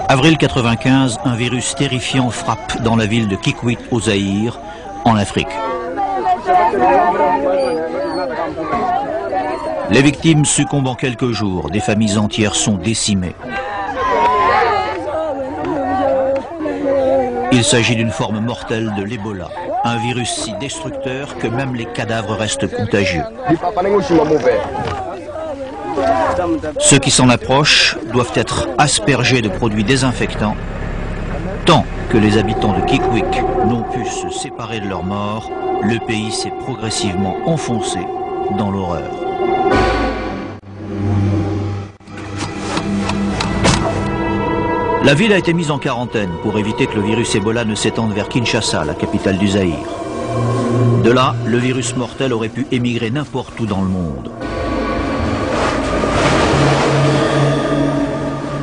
Avril 95, un virus terrifiant frappe dans la ville de Kikwit au Zaïre, en Afrique. Les victimes succombent en quelques jours, des familles entières sont décimées. Il s'agit d'une forme mortelle de l'Ebola, un virus si destructeur que même les cadavres restent contagieux. Ceux qui s'en approchent doivent être aspergés de produits désinfectants, tant que les habitants de Kikwit n'ont pu se séparer de leurs morts, le pays s'est progressivement enfoncé dans l'horreur. La ville a été mise en quarantaine pour éviter que le virus Ebola ne s'étende vers Kinshasa, la capitale du Zaïre. De là, le virus mortel aurait pu émigrer n'importe où dans le monde.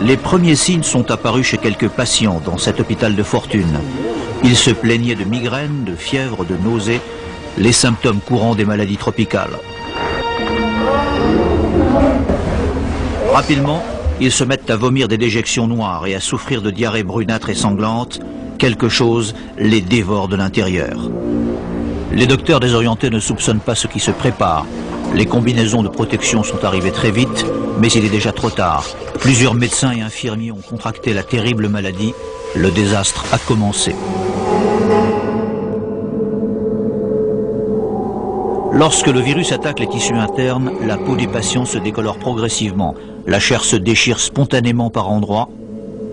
Les premiers signes sont apparus chez quelques patients dans cet hôpital de fortune. Ils se plaignaient de migraines, de fièvre, de nausées, les symptômes courants des maladies tropicales. Rapidement, ils se mettent à vomir des déjections noires et à souffrir de diarrhées brunâtres et sanglantes. Quelque chose les dévore de l'intérieur. Les docteurs désorientés ne soupçonnent pas ce qui se prépare. Les combinaisons de protection sont arrivées très vite, mais il est déjà trop tard. Plusieurs médecins et infirmiers ont contracté la terrible maladie. Le désastre a commencé. Lorsque le virus attaque les tissus internes, la peau des patients se décolore progressivement. La chair se déchire spontanément par endroits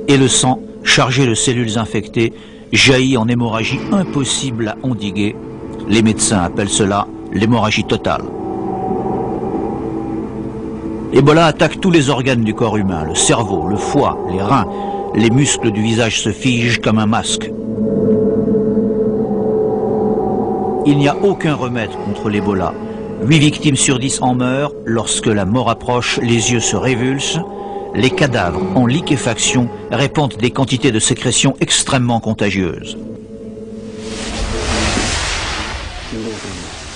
et le sang, chargé de cellules infectées, jaillit en hémorragie impossible à endiguer. Les médecins appellent cela l'hémorragie totale. Ebola attaque tous les organes du corps humain, le cerveau, le foie, les reins. Les muscles du visage se figent comme un masque. Il n'y a aucun remède contre l'Ebola. 8 victimes sur 10 en meurent. Lorsque la mort approche, les yeux se révulsent. Les cadavres en liquéfaction répandent des quantités de sécrétions extrêmement contagieuses.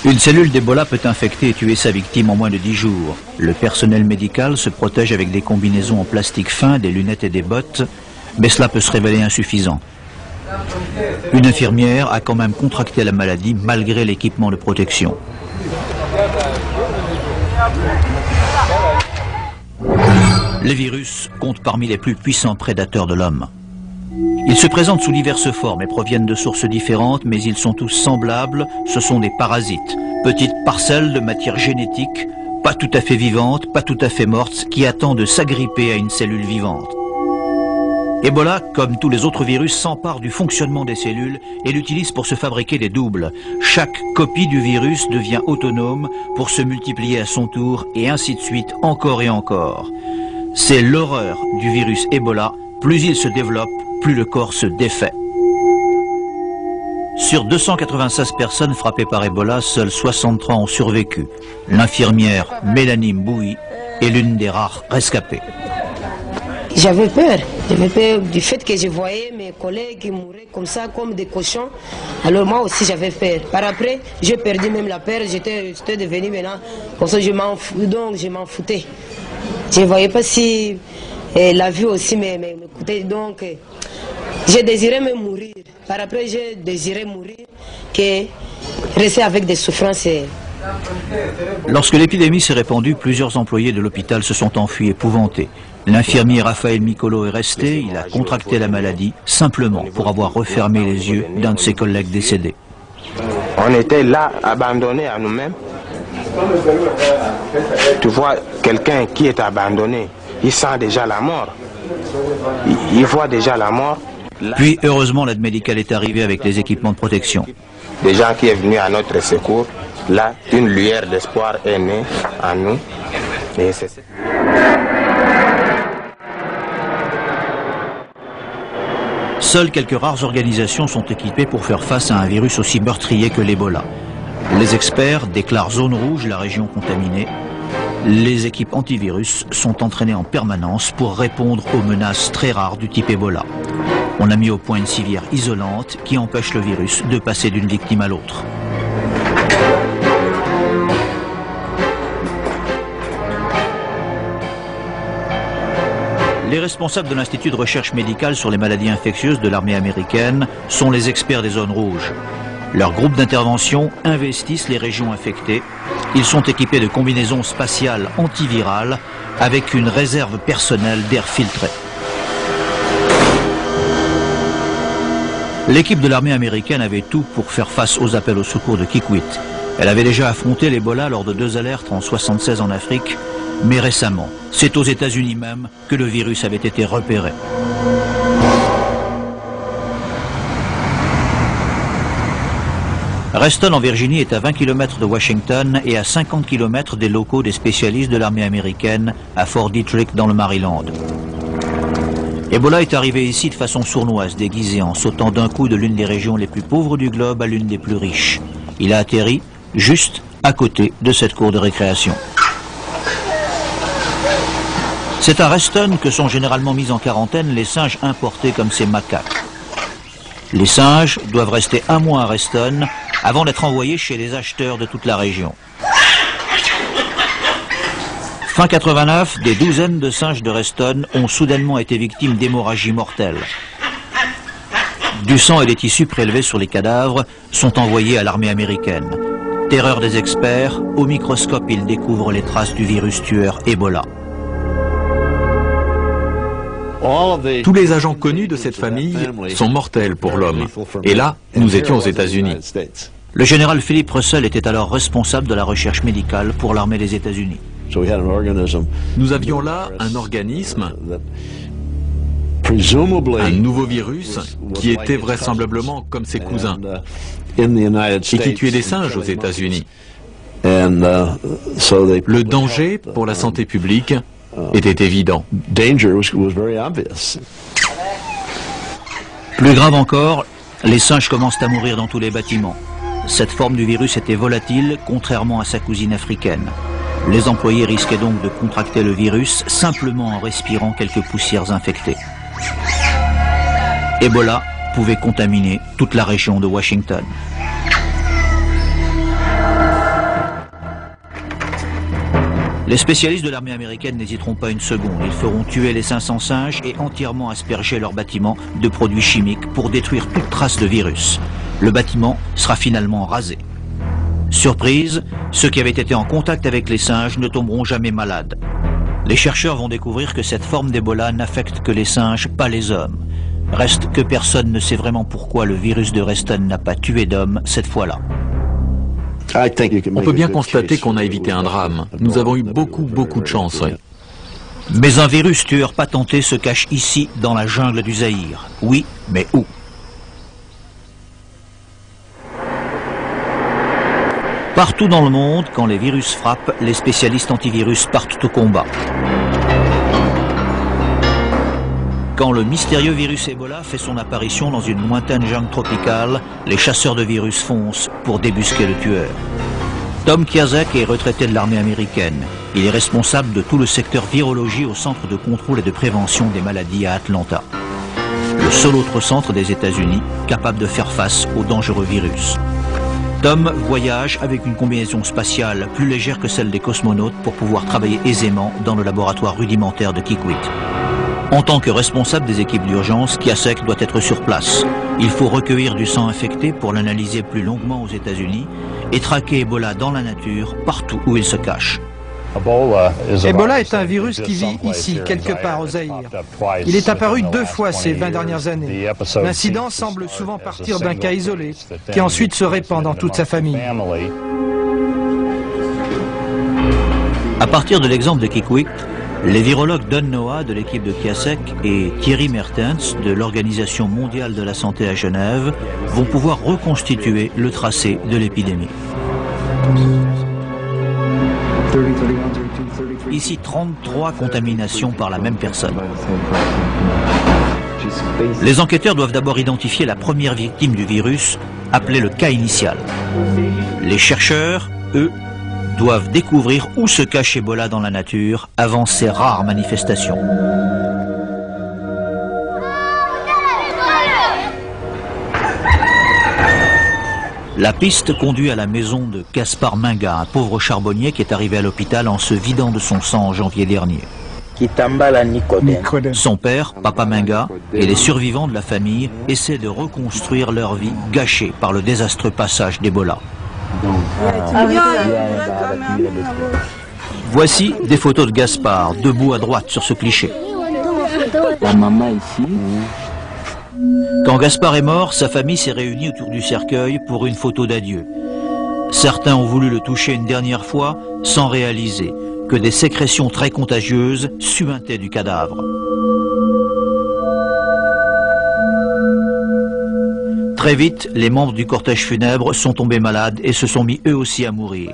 Une cellule d'Ebola peut infecter et tuer sa victime en moins de 10 jours. Le personnel médical se protège avec des combinaisons en plastique fin, des lunettes et des bottes, mais cela peut se révéler insuffisant. Une infirmière a quand même contracté la maladie malgré l'équipement de protection. Les virus comptent parmi les plus puissants prédateurs de l'homme. Ils se présentent sous diverses formes et proviennent de sources différentes, mais ils sont tous semblables, ce sont des parasites. Petites parcelles de matière génétique, pas tout à fait vivantes, pas tout à fait mortes, qui attendent de s'agripper à une cellule vivante. Ebola, comme tous les autres virus, s'empare du fonctionnement des cellules et l'utilise pour se fabriquer des doubles. Chaque copie du virus devient autonome pour se multiplier à son tour et ainsi de suite, encore et encore. C'est l'horreur du virus Ebola. Plus il se développe, plus le corps se défait. Sur 296 personnes frappées par Ebola, seules 63 ont survécu. L'infirmière Mélanie Mboui est l'une des rares rescapées. J'avais peur du fait que je voyais mes collègues qui mouraient comme ça, comme des cochons. Alors moi aussi j'avais peur. Par après, j'ai perdu même la peur, j'étais devenu maintenant, comme ça je m'en foutais. Je ne voyais pas si la vie aussi m'écoutait, donc j'ai désiré me mourir. Par après, j'ai désiré mourir que rester avec des souffrances. Lorsque l'épidémie s'est répandue, plusieurs employés de l'hôpital se sont enfuis épouvantés. L'infirmier Raphaël Micolo est resté, il a contracté la maladie simplement pour avoir refermé les yeux d'un de ses collègues décédés. On était là, abandonnés à nous-mêmes. Tu vois, quelqu'un qui est abandonné, il sent déjà la mort. Il voit déjà la mort. Puis, heureusement, l'aide médicale est arrivée avec les équipements de protection. Des gens qui sont venus à notre secours, là, une lueur d'espoir est née en nous. Et Seules quelques rares organisations sont équipées pour faire face à un virus aussi meurtrier que l'Ebola. Les experts déclarent zone rouge la région contaminée. Les équipes antivirus sont entraînées en permanence pour répondre aux menaces très rares du type Ebola. On a mis au point une civière isolante qui empêche le virus de passer d'une victime à l'autre. responsables de l'Institut de recherche médicale sur les maladies infectieuses de l'armée américaine sont les experts des zones rouges. Leurs groupes d'intervention investissent les régions infectées. Ils sont équipés de combinaisons spatiales antivirales avec une réserve personnelle d'air filtré. L'équipe de l'armée américaine avait tout pour faire face aux appels au secours de Kikwit. Elle avait déjà affronté l'Ebola lors de 2 alertes en 1976 en Afrique, mais récemment, c'est aux États-Unis même que le virus avait été repéré. Reston en Virginie est à 20 km de Washington et à 50 km des locaux des spécialistes de l'armée américaine à Fort Detrick dans le Maryland. Ebola est arrivé ici de façon sournoise, déguisé en sautant d'un coup de l'une des régions les plus pauvres du globe à l'une des plus riches. Il a atterri juste à côté de cette cour de récréation. C'est à Reston que sont généralement mis en quarantaine les singes importés comme ces macaques. Les singes doivent rester 1 mois à Reston avant d'être envoyés chez les acheteurs de toute la région. Fin 89, des douzaines de singes de Reston ont soudainement été victimes d'hémorragies mortelles. Du sang et des tissus prélevés sur les cadavres sont envoyés à l'armée américaine. Terreur des experts, au microscope ils découvrent les traces du virus tueur Ebola. Tous les agents connus de cette famille sont mortels pour l'homme. Et là, nous étions aux États-Unis. Le général Philip Russell était alors responsable de la recherche médicale pour l'armée des États-Unis. Nous avions là un organisme, un nouveau virus qui était vraisemblablement comme ses cousins et qui tuait des singes aux États-Unis. Le danger pour la santé publique était évident. Plus grave encore, les singes commencent à mourir dans tous les bâtiments. Cette forme du virus était volatile, contrairement à sa cousine africaine. Les employés risquaient donc de contracter le virus simplement en respirant quelques poussières infectées. Ebola pouvait contaminer toute la région de Washington. Les spécialistes de l'armée américaine n'hésiteront pas une seconde. Ils feront tuer les 500 singes et entièrement asperger leurs bâtiments de produits chimiques pour détruire toute trace de virus. Le bâtiment sera finalement rasé. Surprise, ceux qui avaient été en contact avec les singes ne tomberont jamais malades. Les chercheurs vont découvrir que cette forme d'Ebola n'affecte que les singes, pas les hommes. Reste que personne ne sait vraiment pourquoi le virus de Reston n'a pas tué d'hommes cette fois-là. On peut bien constater qu'on a évité un drame. Nous avons eu beaucoup de chance. Oui. Mais un virus tueur patenté se cache ici, dans la jungle du Zaïre. Oui, mais où ? Partout dans le monde, quand les virus frappent, les spécialistes antivirus partent au combat. Quand le mystérieux virus Ebola fait son apparition dans une lointaine jungle tropicale, les chasseurs de virus foncent pour débusquer le tueur. Tom Kiasek est retraité de l'armée américaine. Il est responsable de tout le secteur virologie au Centre de contrôle et de prévention des maladies à Atlanta. Le seul autre centre des États-Unis capable de faire face aux dangereux virus. Tom voyage avec une combinaison spatiale plus légère que celle des cosmonautes pour pouvoir travailler aisément dans le laboratoire rudimentaire de Kikwit. En tant que responsable des équipes d'urgence, Kiasek doit être sur place. Il faut recueillir du sang infecté pour l'analyser plus longuement aux États-Unis et traquer Ebola dans la nature, partout où il se cache. Ebola est un virus qui vit ici, quelque part au Zaïre. Il est apparu 2 fois ces 20 dernières années. L'incident semble souvent partir d'un cas isolé, qui ensuite se répand dans toute sa famille. À partir de l'exemple de Kikwit, les virologues Don Noah de l'équipe de Kiasek et Thierry Mertens de l'Organisation mondiale de la santé à Genève vont pouvoir reconstituer le tracé de l'épidémie. Ici, 33 contaminations par la même personne. Les enquêteurs doivent d'abord identifier la première victime du virus, appelée le cas initial. Les chercheurs, eux, doivent découvrir où se cache Ebola dans la nature avant ses rares manifestations. La piste conduit à la maison de Gaspard Minga, un pauvre charbonnier qui est arrivé à l'hôpital en se vidant de son sang en janvier dernier. Son père, Papa Menga, et les survivants de la famille essaient de reconstruire leur vie gâchée par le désastreux passage d'Ebola. Voici des photos de Gaspard, debout à droite sur ce cliché. La maman ici. Quand Gaspard est mort, sa famille s'est réunie autour du cercueil pour une photo d'adieu. Certains ont voulu le toucher une dernière fois sans réaliser que des sécrétions très contagieuses suintaient du cadavre. Très vite, les membres du cortège funèbre sont tombés malades et se sont mis eux aussi à mourir.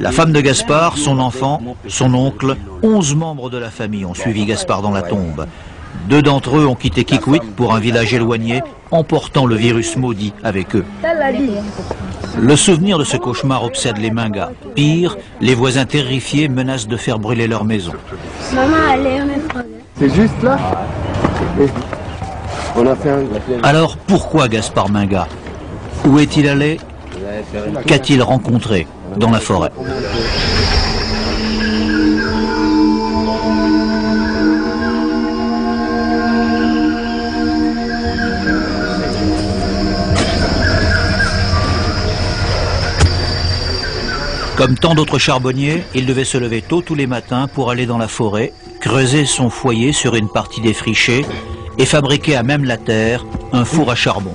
La femme de Gaspard, son enfant, son oncle, 11 membres de la famille ont suivi Gaspard dans la tombe. 2 d'entre eux ont quitté Kikwit pour un village éloigné, emportant le virus maudit avec eux. Le souvenir de ce cauchemar obsède les Menga. Pire, les voisins terrifiés menacent de faire brûler leur maison. C'est juste là. On a fait un... Alors pourquoi Gaspard Menga? Où est-il allé? Qu'a-t-il rencontré dans la forêt? Comme tant d'autres charbonniers, il devait se lever tôt tous les matins pour aller dans la forêt, creuser son foyer sur une partie défrichée et fabriquer à même la terre un four à charbon.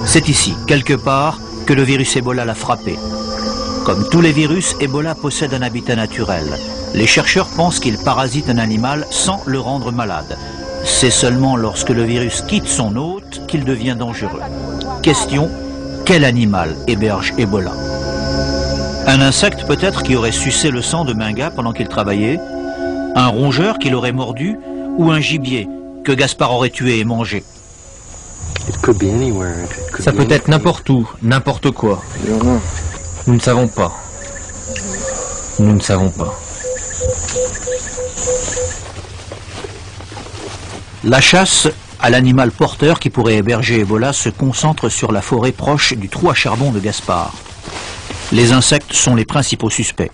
C'est ici, quelque part, que le virus Ebola l'a frappé. Comme tous les virus, Ebola possède un habitat naturel. Les chercheurs pensent qu'il parasite un animal sans le rendre malade. C'est seulement lorsque le virus quitte son hôte qu'il devient dangereux. Question, quel animal héberge Ebola? Un insecte peut-être qui aurait sucé le sang de Menga pendant qu'il travaillait? Un rongeur qui l'aurait mordu? Ou un gibier que Gaspard aurait tué et mangé? Ça peut être n'importe où, n'importe quoi. Nous ne savons pas. Nous ne savons pas. La chasse à l'animal porteur qui pourrait héberger Ebola se concentre sur la forêt proche du trou à charbon de Gaspard. Les insectes sont les principaux suspects.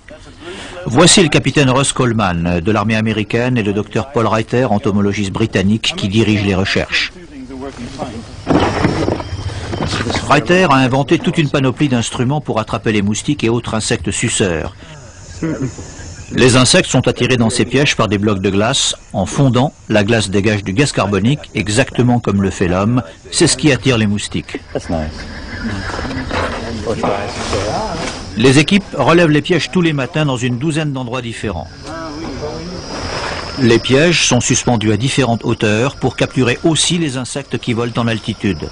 Voici le capitaine Russ Coleman de l'armée américaine et le docteur Paul Reiter, entomologiste britannique, qui dirige les recherches. Reiter a inventé toute une panoplie d'instruments pour attraper les moustiques et autres insectes suceurs. Les insectes sont attirés dans ces pièges par des blocs de glace. En fondant, la glace dégage du gaz carbonique, exactement comme le fait l'homme. C'est ce qui attire les moustiques. Les équipes relèvent les pièges tous les matins dans une douzaine d'endroits différents. Les pièges sont suspendus à différentes hauteurs pour capturer aussi les insectes qui volent en altitude.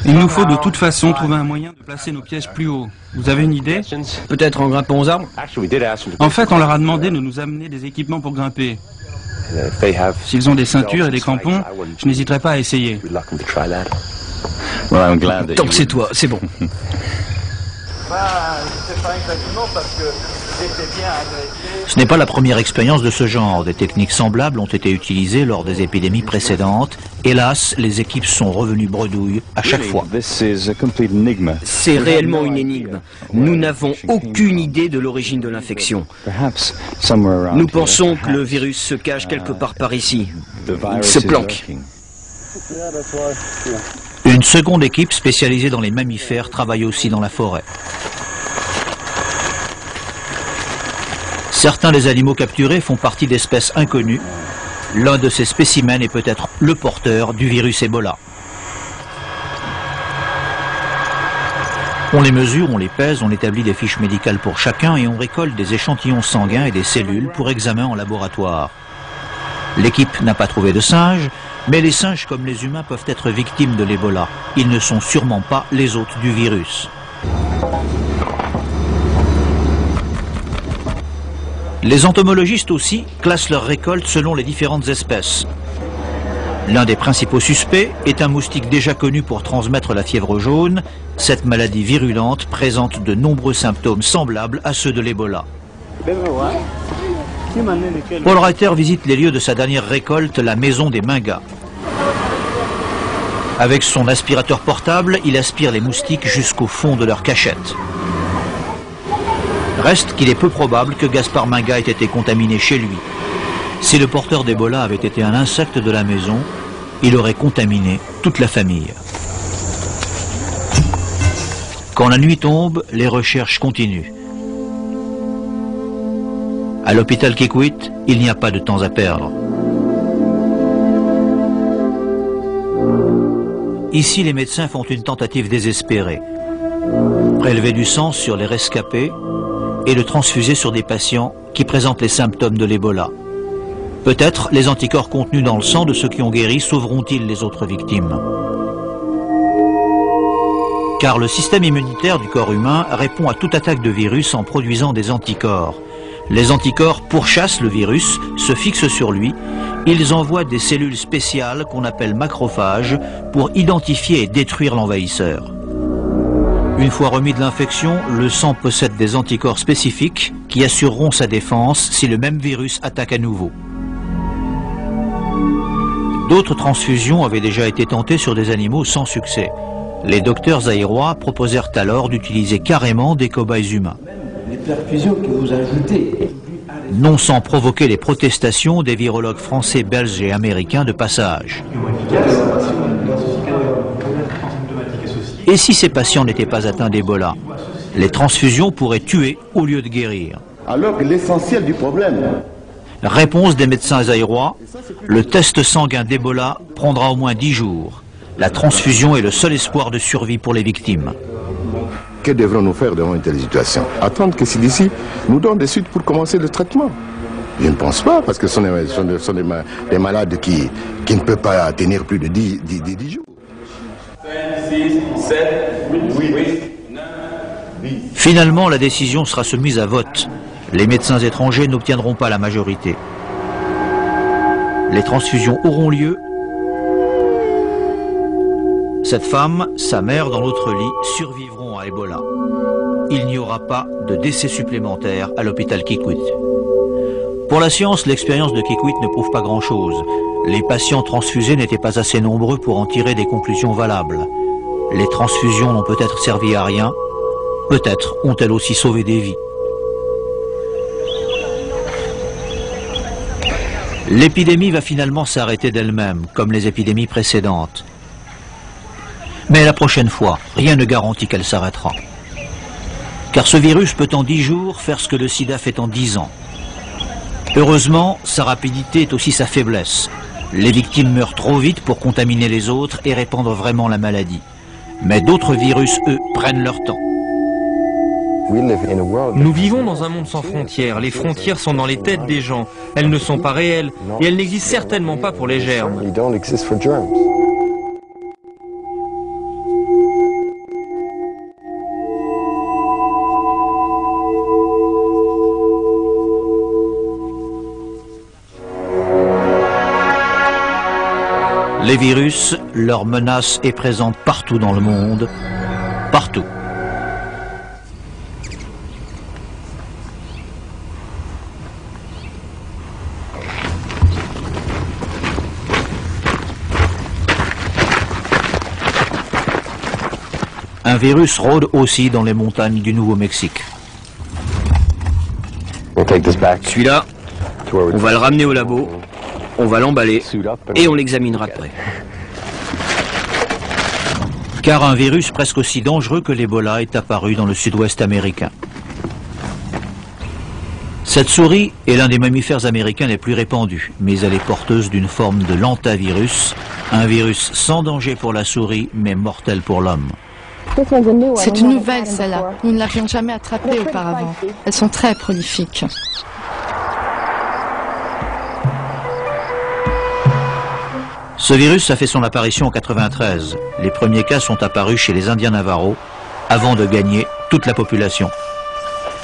Il nous faut de toute façon trouver un moyen de placer nos pièges plus haut. Vous avez une idée? Peut-être en grimpant aux arbres? En fait, on leur a demandé de nous amener des équipements pour grimper. S'ils ont des ceintures et des crampons, je n'hésiterai pas à essayer. Tant que c'est toi, c'est bon. Ce n'est pas la première expérience de ce genre. Des techniques semblables ont été utilisées lors des épidémies précédentes. Hélas, les équipes sont revenues bredouilles à chaque fois. C'est réellement une énigme. Nous n'avons aucune idée de l'origine de l'infection. Nous pensons que le virus se cache quelque part par ici. Il se planque. Une seconde équipe spécialisée dans les mammifères travaille aussi dans la forêt. Certains des animaux capturés font partie d'espèces inconnues. L'un de ces spécimens est peut-être le porteur du virus Ebola. On les mesure, on les pèse, on établit des fiches médicales pour chacun et on récolte des échantillons sanguins et des cellules pour examen en laboratoire. L'équipe n'a pas trouvé de singes, mais les singes comme les humains peuvent être victimes de l'Ebola. Ils ne sont sûrement pas les hôtes du virus. Les entomologistes aussi classent leurs récoltes selon les différentes espèces. L'un des principaux suspects est un moustique déjà connu pour transmettre la fièvre jaune. Cette maladie virulente présente de nombreux symptômes semblables à ceux de l'Ebola. Paul Reiter visite les lieux de sa dernière récolte, la maison des Menga. Avec son aspirateur portable, il aspire les moustiques jusqu'au fond de leur cachette. Reste qu'il est peu probable que Gaspard Minga ait été contaminé chez lui. Si le porteur d'Ebola avait été un insecte de la maison, il aurait contaminé toute la famille. Quand la nuit tombe, les recherches continuent. À l'hôpital Kikwit, il n'y a pas de temps à perdre. Ici, les médecins font une tentative désespérée. Prélever du sang sur les rescapés et le transfuser sur des patients qui présentent les symptômes de l'Ebola. Peut-être les anticorps contenus dans le sang de ceux qui ont guéri sauveront-ils les autres victimes. Car le système immunitaire du corps humain répond à toute attaque de virus en produisant des anticorps. Les anticorps pourchassent le virus, se fixent sur lui. Ils envoient des cellules spéciales qu'on appelle macrophages pour identifier et détruire l'envahisseur. Une fois remis de l'infection, le sang possède des anticorps spécifiques qui assureront sa défense si le même virus attaque à nouveau. D'autres transfusions avaient déjà été tentées sur des animaux sans succès. Les docteurs zaïrois proposèrent alors d'utiliser carrément des cobayes humains. Les perfusions que vous ajoutez. Non sans provoquer les protestations des virologues français, belges et américains de passage. Et si ces patients n'étaient pas atteints d'Ebola? Les transfusions pourraient tuer au lieu de guérir. Alors que l'essentiel du problème... Réponse des médecins zaïrois, le test sanguin d'Ebola prendra au moins 10 jours. La transfusion est le seul espoir de survie pour les victimes. Que devrons-nous faire devant une telle situation? Attendre que celui-ci nous donne des suites pour commencer le traitement? Je ne pense pas, parce que ce sont des malades qui ne peuvent pas tenir plus de 10 jours. 5, 6, 7, 8, 9. Finalement, la décision sera soumise à vote. Les médecins étrangers n'obtiendront pas la majorité. Les transfusions auront lieu. Cette femme, sa mère dans l'autre lit, survivront à Ebola. Il n'y aura pas de décès supplémentaire à l'hôpital Kikwit. Pour la science, l'expérience de Kikwit ne prouve pas grand-chose. Les patients transfusés n'étaient pas assez nombreux pour en tirer des conclusions valables. Les transfusions n'ont peut-être servi à rien, peut-être ont-elles aussi sauvé des vies. L'épidémie va finalement s'arrêter d'elle-même, comme les épidémies précédentes. Mais la prochaine fois, rien ne garantit qu'elle s'arrêtera. Car ce virus peut en 10 jours faire ce que le sida fait en 10 ans. Heureusement, sa rapidité est aussi sa faiblesse. Les victimes meurent trop vite pour contaminer les autres et répandre vraiment la maladie. Mais d'autres virus, eux, prennent leur temps. Nous vivons dans un monde sans frontières. Les frontières sont dans les têtes des gens. Elles ne sont pas réelles et elles n'existent certainement pas pour les germes. Les virus, leur menace est présente partout dans le monde, partout. Un virus rôde aussi dans les montagnes du Nouveau-Mexique. Celui-là, on va le ramener au labo, on va l'emballer et on l'examinera de près. Car un virus presque aussi dangereux que l'Ebola est apparu dans le sud-ouest américain. Cette souris est l'un des mammifères américains les plus répandus, mais elle est porteuse d'une forme de l'hantavirus, un virus sans danger pour la souris, mais mortel pour l'homme. C'est une nouvelle, celle-là. Nous ne l'avions jamais attrapée auparavant. Elles sont très prolifiques. Ce virus a fait son apparition en 93. Les premiers cas sont apparus chez les Indiens Navarros, avant de gagner toute la population.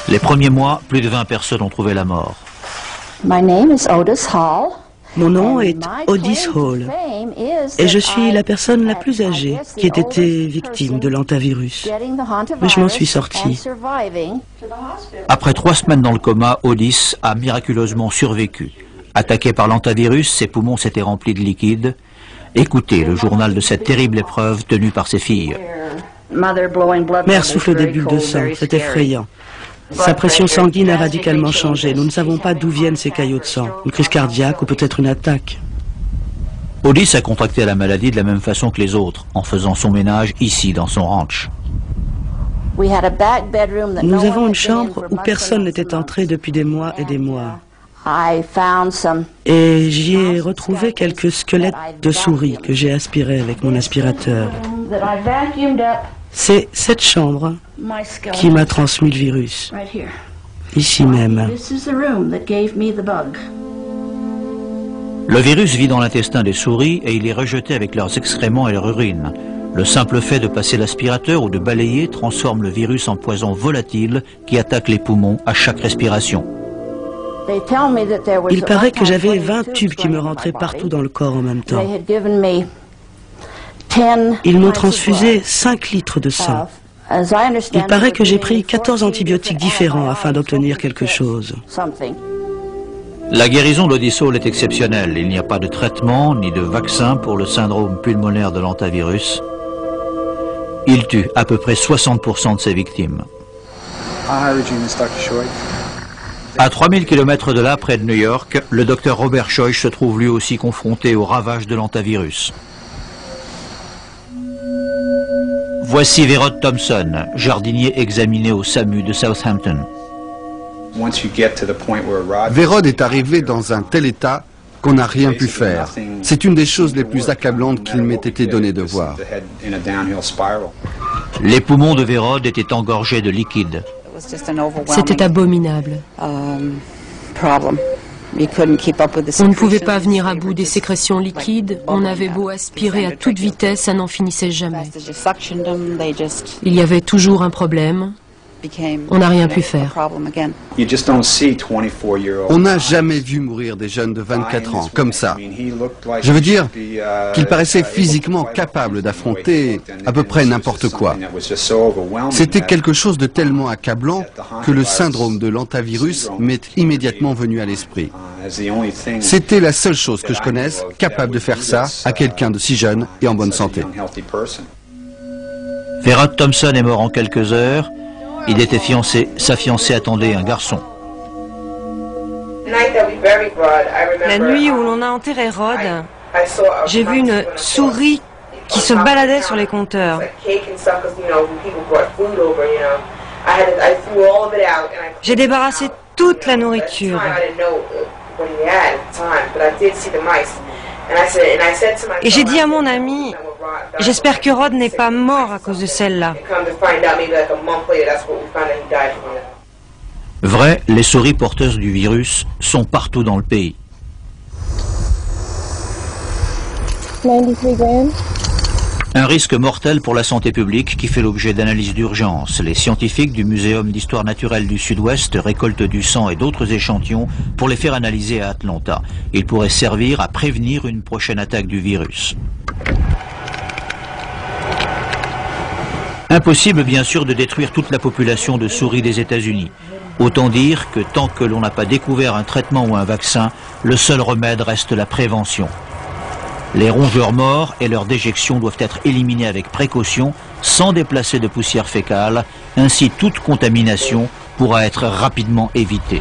Les premiers mois, plus de 20 personnes ont trouvé la mort. Mon nom est Otis Hall et je suis la personne la plus âgée qui ait été victime de l'hantavirus. Mais je m'en suis sortie. Après 3 semaines dans le coma, Otis a miraculeusement survécu. Attaqué par l'hantavirus, ses poumons s'étaient remplis de liquide. Écoutez le journal de cette terrible épreuve tenue par ses filles. Mère souffle des bulles de sang, c'est effrayant. Sa pression sanguine a radicalement changé. Nous ne savons pas d'où viennent ces caillots de sang. Une crise cardiaque ou peut-être une attaque. Otis a contracté la maladie de la même façon que les autres, en faisant son ménage ici, dans son ranch. Nous avons une chambre où personne n'était entré depuis des mois et des mois. Et j'y ai retrouvé quelques squelettes de souris que j'ai aspirés avec mon aspirateur. C'est cette chambre qui m'a transmis le virus. Ici même. Le virus vit dans l'intestin des souris et il est rejeté avec leurs excréments et leur urine. Le simple fait de passer l'aspirateur ou de balayer transforme le virus en poison volatile qui attaque les poumons à chaque respiration. Il paraît que j'avais 20 tubes qui me rentraient partout dans le corps en même temps. Ils m'ont transfusé 5 litres de sang. Il paraît que j'ai pris 14 antibiotiques différents afin d'obtenir quelque chose. La guérison d'Otis Hall est exceptionnelle. Il n'y a pas de traitement ni de vaccin pour le syndrome pulmonaire de l'hantavirus. Il tue à peu près 60% de ses victimes. À 3000 km de là, près de New York, le docteur Robert Scheuch se trouve lui aussi confronté aux ravages de l'hantavirus. Voici Verrod Thompson, jardinier examiné au SAMU de Southampton. Verrod est arrivé dans un tel état qu'on n'a rien pu faire. C'est une des choses les plus accablantes qu'il m'ait été donné de voir. Les poumons de Verrod étaient engorgés de liquide. C'était abominable. On ne pouvait pas venir à bout des sécrétions liquides, on avait beau aspirer à toute vitesse, ça n'en finissait jamais. Il y avait toujours un problème. On n'a rien pu faire. On n'a jamais vu mourir des jeunes de 24 ans comme ça. Je veux dire qu'ils paraissaient physiquement capables d'affronter à peu près n'importe quoi. C'était quelque chose de tellement accablant que le syndrome de l'hantavirus m'est immédiatement venu à l'esprit. C'était la seule chose que je connaisse capable de faire ça à quelqu'un de si jeune et en bonne santé. Verrod Thompson est mort en quelques heures. Il était fiancé, sa fiancée attendait un garçon. La nuit où l'on a enterré Rod, j'ai vu une souris qui se baladait sur les compteurs. J'ai débarrassé toute la nourriture. Et j'ai dit à mon ami, j'espère que Rod n'est pas mort à cause de celle-là. Vrai, les souris porteuses du virus sont partout dans le pays. 93 grammes. Un risque mortel pour la santé publique qui fait l'objet d'analyses d'urgence. Les scientifiques du Muséum d'histoire naturelle du Sud-Ouest récoltent du sang et d'autres échantillons pour les faire analyser à Atlanta. Ils pourraient servir à prévenir une prochaine attaque du virus. Impossible bien sûr de détruire toute la population de souris des États-Unis. Autant dire que tant que l'on n'a pas découvert un traitement ou un vaccin, le seul remède reste la prévention. Les rongeurs morts et leurs déjections doivent être éliminés avec précaution, sans déplacer de poussière fécale. Ainsi, toute contamination pourra être rapidement évitée.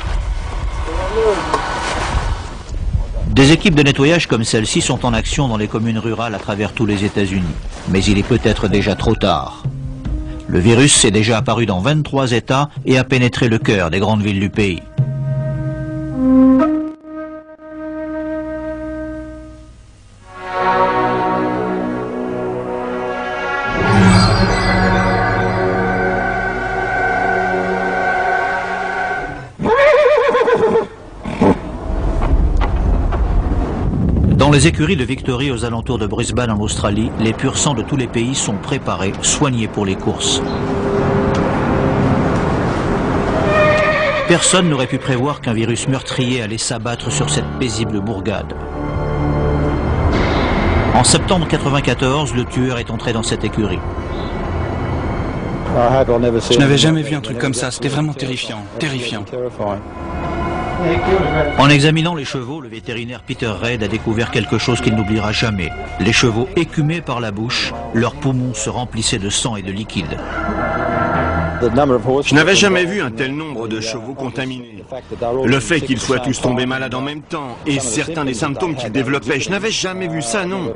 Des équipes de nettoyage comme celle-ci sont en action dans les communes rurales à travers tous les États-Unis. Mais il est peut-être déjà trop tard. Le virus s'est déjà apparu dans 23 États et a pénétré le cœur des grandes villes du pays. Dans les écuries de Victory aux alentours de Brisbane en Australie, les pur sang de tous les pays sont préparés, soignés pour les courses. Personne n'aurait pu prévoir qu'un virus meurtrier allait s'abattre sur cette paisible bourgade. En septembre 1994, le tueur est entré dans cette écurie. Je n'avais jamais vu un truc comme ça, c'était vraiment terrifiant, terrifiant. En examinant les chevaux, le vétérinaire Peter Reid a découvert quelque chose qu'il n'oubliera jamais. Les chevaux écumaient par la bouche, leurs poumons se remplissaient de sang et de liquide. Je n'avais jamais vu un tel nombre de chevaux contaminés. Le fait qu'ils soient tous tombés malades en même temps et certains des symptômes qu'ils développaient, je n'avais jamais vu ça, non.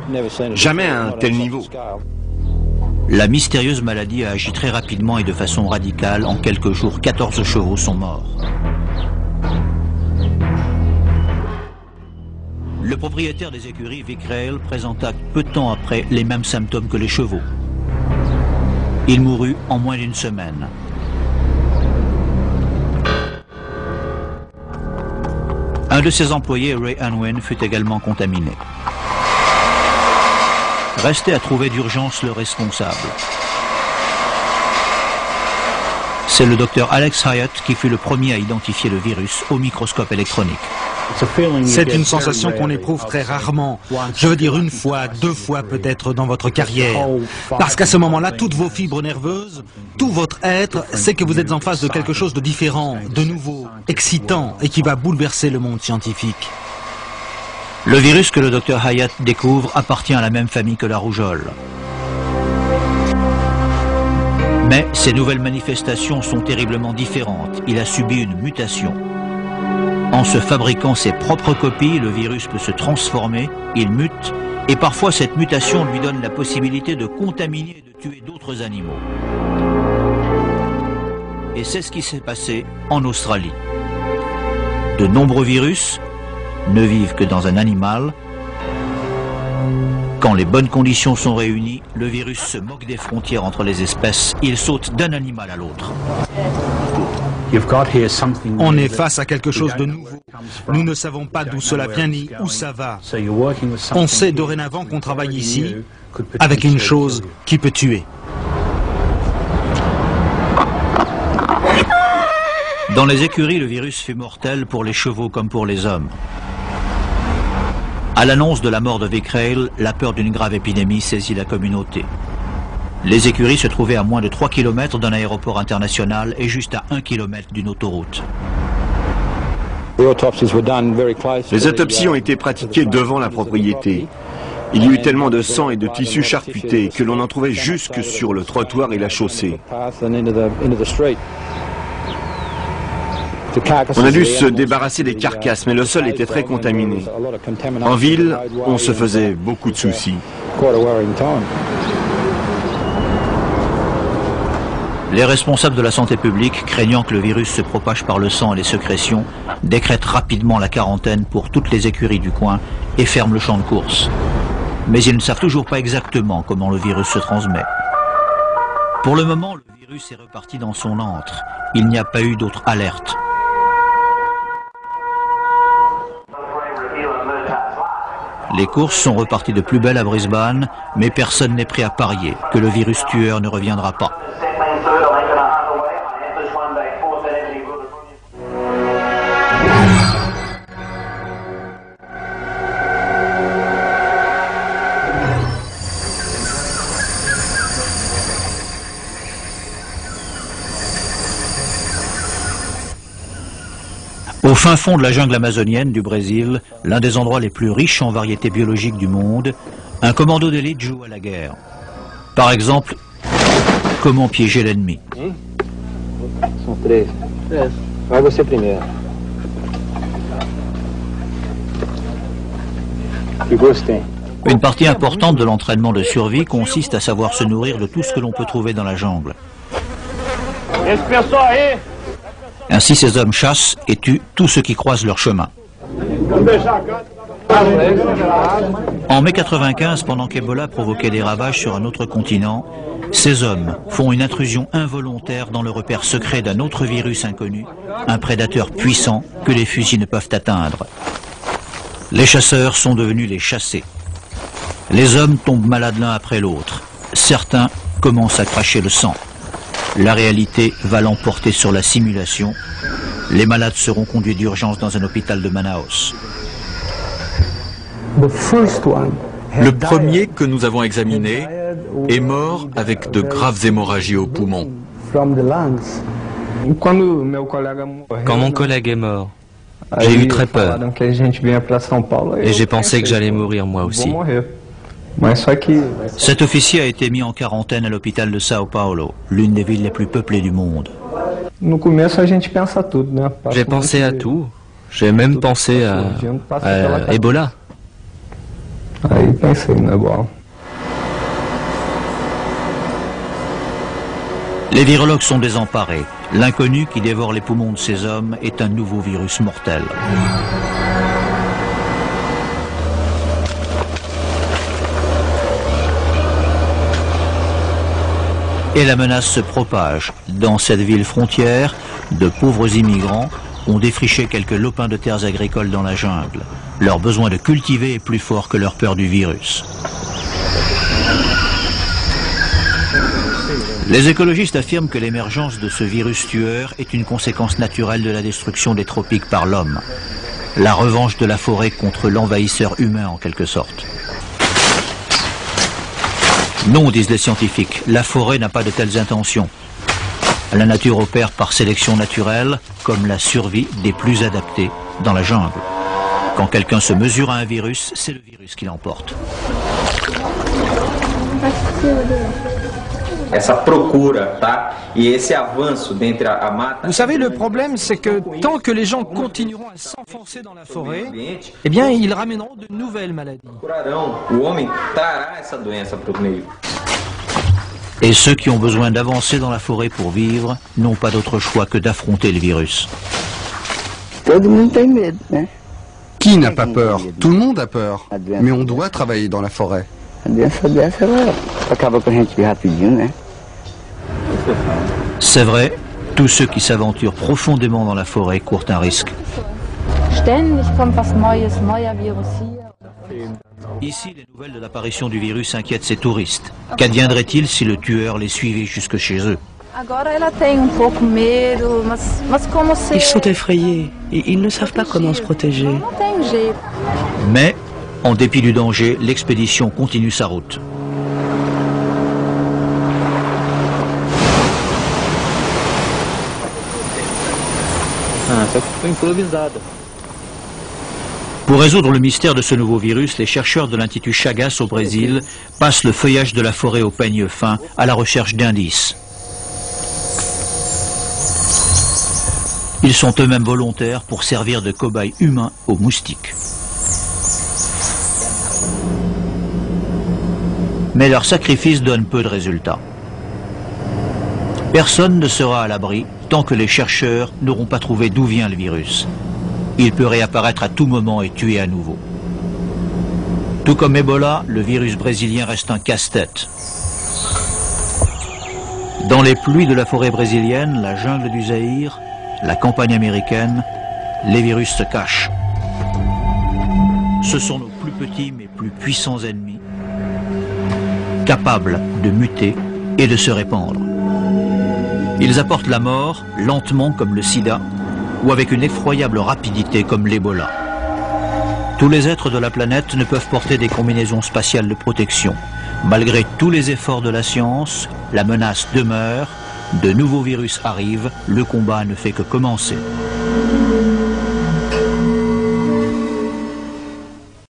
Jamais à un tel niveau. La mystérieuse maladie a agi très rapidement et de façon radicale. En quelques jours, 14 chevaux sont morts. Le propriétaire des écuries, Vic Rail, présenta peu de temps après les mêmes symptômes que les chevaux. Il mourut en moins d'une semaine. Un de ses employés, Ray Unwin, fut également contaminé. Restait à trouver d'urgence le responsable. C'est le docteur Alex Hyatt qui fut le premier à identifier le virus au microscope électronique. C'est une sensation qu'on éprouve très rarement. Je veux dire une fois, deux fois peut-être dans votre carrière. Parce qu'à ce moment-là, toutes vos fibres nerveuses, tout votre être, sait que vous êtes en face de quelque chose de différent, de nouveau, excitant et qui va bouleverser le monde scientifique. Le virus que le docteur Hyatt découvre appartient à la même famille que la rougeole. Mais ces nouvelles manifestations sont terriblement différentes. Il a subi une mutation. En se fabriquant ses propres copies, le virus peut se transformer, il mute, et parfois cette mutation lui donne la possibilité de contaminer et de tuer d'autres animaux. Et c'est ce qui s'est passé en Australie. De nombreux virus ne vivent que dans un animal. Quand les bonnes conditions sont réunies, le virus se moque des frontières entre les espèces. Il saute d'un animal à l'autre. On est face à quelque chose de nouveau. Nous ne savons pas d'où cela vient ni où ça va. On sait dorénavant qu'on travaille ici avec une chose qui peut tuer. Dans les écuries, le virus fut mortel pour les chevaux comme pour les hommes. À l'annonce de la mort de Vic Rail, la peur d'une grave épidémie saisit la communauté. Les écuries se trouvaient à moins de 3 km d'un aéroport international et juste à 1 km d'une autoroute. Les autopsies ont été pratiquées devant la propriété. Il y a eu tellement de sang et de tissus charcutés que l'on en trouvait jusque sur le trottoir et la chaussée. On a dû se débarrasser des carcasses, mais le sol était très contaminé. En ville, on se faisait beaucoup de soucis. Les responsables de la santé publique, craignant que le virus se propage par le sang et les sécrétions, décrètent rapidement la quarantaine pour toutes les écuries du coin et ferment le champ de course. Mais ils ne savent toujours pas exactement comment le virus se transmet. Pour le moment, le virus est reparti dans son antre. Il n'y a pas eu d'autre alerte. Les courses sont reparties de plus belle à Brisbane, mais personne n'est prêt à parier que le virus tueur ne reviendra pas. Au fin fond de la jungle amazonienne du Brésil, l'un des endroits les plus riches en variétés biologiques du monde, un commando d'élite joue à la guerre. Par exemple, comment piéger l'ennemi. Une partie importante de l'entraînement de survie consiste à savoir se nourrir de tout ce que l'on peut trouver dans la jungle. Ainsi, ces hommes chassent et tuent tout ce qui croise leur chemin. En mai 95, pendant qu'Ebola provoquait des ravages sur un autre continent, ces hommes font une intrusion involontaire dans le repère secret d'un autre virus inconnu, un prédateur puissant que les fusils ne peuvent atteindre. Les chasseurs sont devenus les chassés. Les hommes tombent malades l'un après l'autre. Certains commencent à cracher le sang. La réalité va l'emporter sur la simulation. Les malades seront conduits d'urgence dans un hôpital de Manaus. Le premier que nous avons examiné est mort avec de graves hémorragies aux poumons. Quand mon collègue est mort, J'ai eu très peur. Et j'ai pensé que j'allais mourir moi aussi. Cet officier a été mis en quarantaine à l'hôpital de Sao Paulo, l'une des villes les plus peuplées du monde. J'ai pensé à tout. J'ai même pensé à Ebola. Les virologues sont désemparés. L'inconnu qui dévore les poumons de ces hommes est un nouveau virus mortel. Et la menace se propage. Dans cette ville frontière, de pauvres immigrants ont défriché quelques lopins de terres agricoles dans la jungle. Leur besoin de cultiver est plus fort que leur peur du virus. Les écologistes affirment que l'émergence de ce virus tueur est une conséquence naturelle de la destruction des tropiques par l'homme. La revanche de la forêt contre l'envahisseur humain en quelque sorte. Non, disent les scientifiques, la forêt n'a pas de telles intentions. La nature opère par sélection naturelle, comme la survie des plus adaptés dans la jungle. Quand quelqu'un se mesure à un virus, c'est le virus qui l'emporte. Vous savez, le problème, c'est que tant que les gens continueront à s'enfoncer dans la forêt, eh bien, ils ramèneront de nouvelles maladies. Et ceux qui ont besoin d'avancer dans la forêt pour vivre n'ont pas d'autre choix que d'affronter le virus. Qui n'a pas peur? Tout le monde a peur. Mais on doit travailler dans la forêt. C'est vrai, tous ceux qui s'aventurent profondément dans la forêt courent un risque. Ici, les nouvelles de l'apparition du virus inquiètent ces touristes. Qu'adviendrait-il si le tueur les suivait jusque chez eux? Ils sont effrayés et ils ne savent pas comment se protéger. Mais, en dépit du danger, l'expédition continue sa route. Pour résoudre le mystère de ce nouveau virus, les chercheurs de l'Institut Chagas au Brésil passent le feuillage de la forêt au peigne fin à la recherche d'indices. Ils sont eux-mêmes volontaires pour servir de cobayes humains aux moustiques. Mais leur sacrifice donne peu de résultats. Personne ne sera à l'abri tant que les chercheurs n'auront pas trouvé d'où vient le virus. Il peut réapparaître à tout moment et tuer à nouveau. Tout comme Ebola, le virus brésilien reste un casse-tête. Dans les pluies de la forêt brésilienne, la jungle du Zaïre, la campagne américaine, les virus se cachent. Ce sont nos plus petits mais plus puissants ennemis, capables de muter et de se répandre. Ils apportent la mort, lentement comme le sida, ou avec une effroyable rapidité comme l'Ebola. Tous les êtres de la planète ne peuvent porter des combinaisons spatiales de protection. Malgré tous les efforts de la science, la menace demeure, de nouveaux virus arrivent, le combat ne fait que commencer.